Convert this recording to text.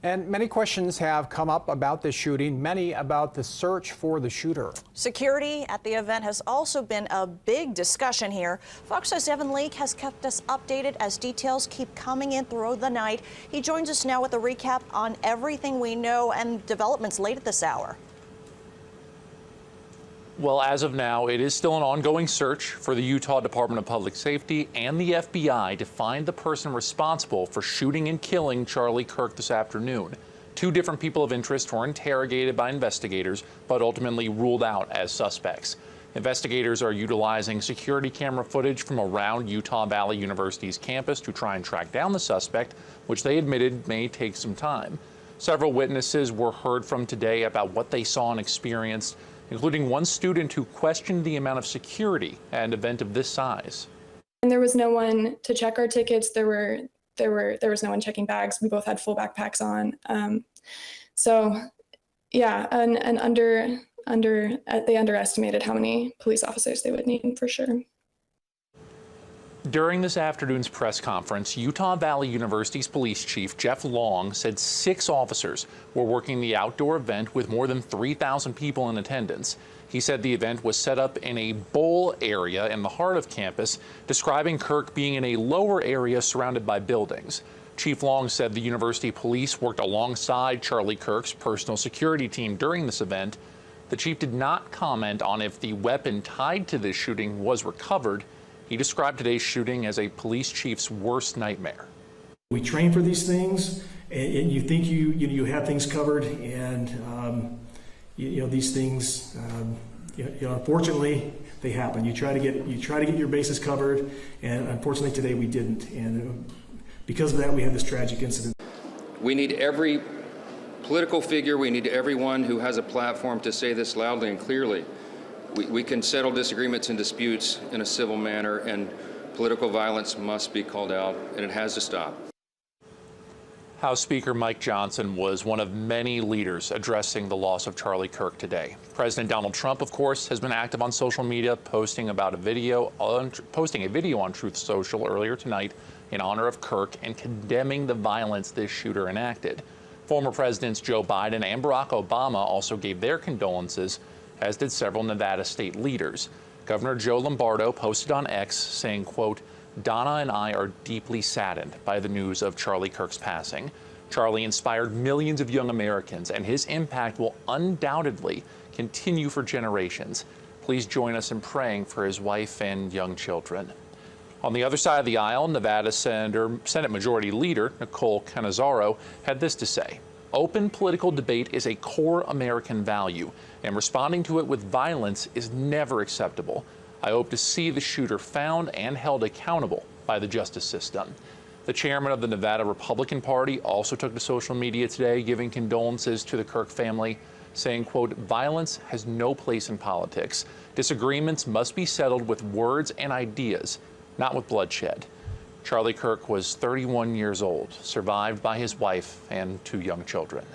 And many questions have come up about this shooting, many about the search for the shooter. Security at the event has also been a big discussion here. Fox 5's Evan Leake has kept us updated as details keep coming in through the night. He joins us now with a recap on everything we know and developments late at this hour. Well, as of now, it is still an ongoing search for the Utah Department of Public Safety and the FBI to find the person responsible for shooting and killing Charlie Kirk this afternoon. Two different people of interest were interrogated by investigators, but ultimately ruled out as suspects. Investigators are utilizing security camera footage from around Utah Valley University's campus to try and track down the suspect, which they admitted may take some time. Several witnesses were heard from today about what they saw and experienced, including one student who questioned the amount of security at an event of this size. And there was no one to check our tickets. There was no one checking bags. We both had full backpacks on. So yeah, and they underestimated how many police officers they would need for sure. During this afternoon's press conference, Utah Valley University's police chief, Jeff Long, said 6 officers were working the outdoor event with more than 3,000 people in attendance. He said the event was set up in a bowl area in the heart of campus, describing Kirk being in a lower area surrounded by buildings. Chief Long said the university police worked alongside Charlie Kirk's personal security team during this event. The chief did not comment on if the weapon tied to this shooting was recovered. He described today's shooting as a police chief's worst nightmare. We train for these things, and you think you have things covered, and these things, unfortunately, they happen. You try to get your bases covered, and unfortunately today we didn't, and because of that we had this tragic incident. We need every political figure, we need everyone who has a platform to say this loudly and clearly. We can settle disagreements and disputes in a civil manner, and political violence must be called out, and it has to stop. House Speaker Mike Johnson was one of many leaders addressing the loss of Charlie Kirk today. President Donald Trump, of course, has been active on social media, posting a video on Truth Social earlier tonight in honor of Kirk and condemning the violence this shooter enacted. Former Presidents Joe Biden and Barack Obama also gave their condolences, as did several Nevada state leaders. Governor Joe Lombardo posted on X saying, quote, "Donna and I are deeply saddened by the news of Charlie Kirk's passing. Charlie inspired millions of young Americans, and his impact will undoubtedly continue for generations. Please join us in praying for his wife and young children." On the other side of the aisle, Nevada Senate Majority Leader Nicole Cannizzaro had this to say: "Open political debate is a core American value, and responding to it with violence is never acceptable. I hope to see the shooter found and held accountable by the justice system." The chairman of the Nevada Republican Party also took to social media today, giving condolences to the Kirk family, saying, quote, "Violence has no place in politics. Disagreements must be settled with words and ideas, not with bloodshed." Charlie Kirk was 31 years old, survived by his wife and 2 young children.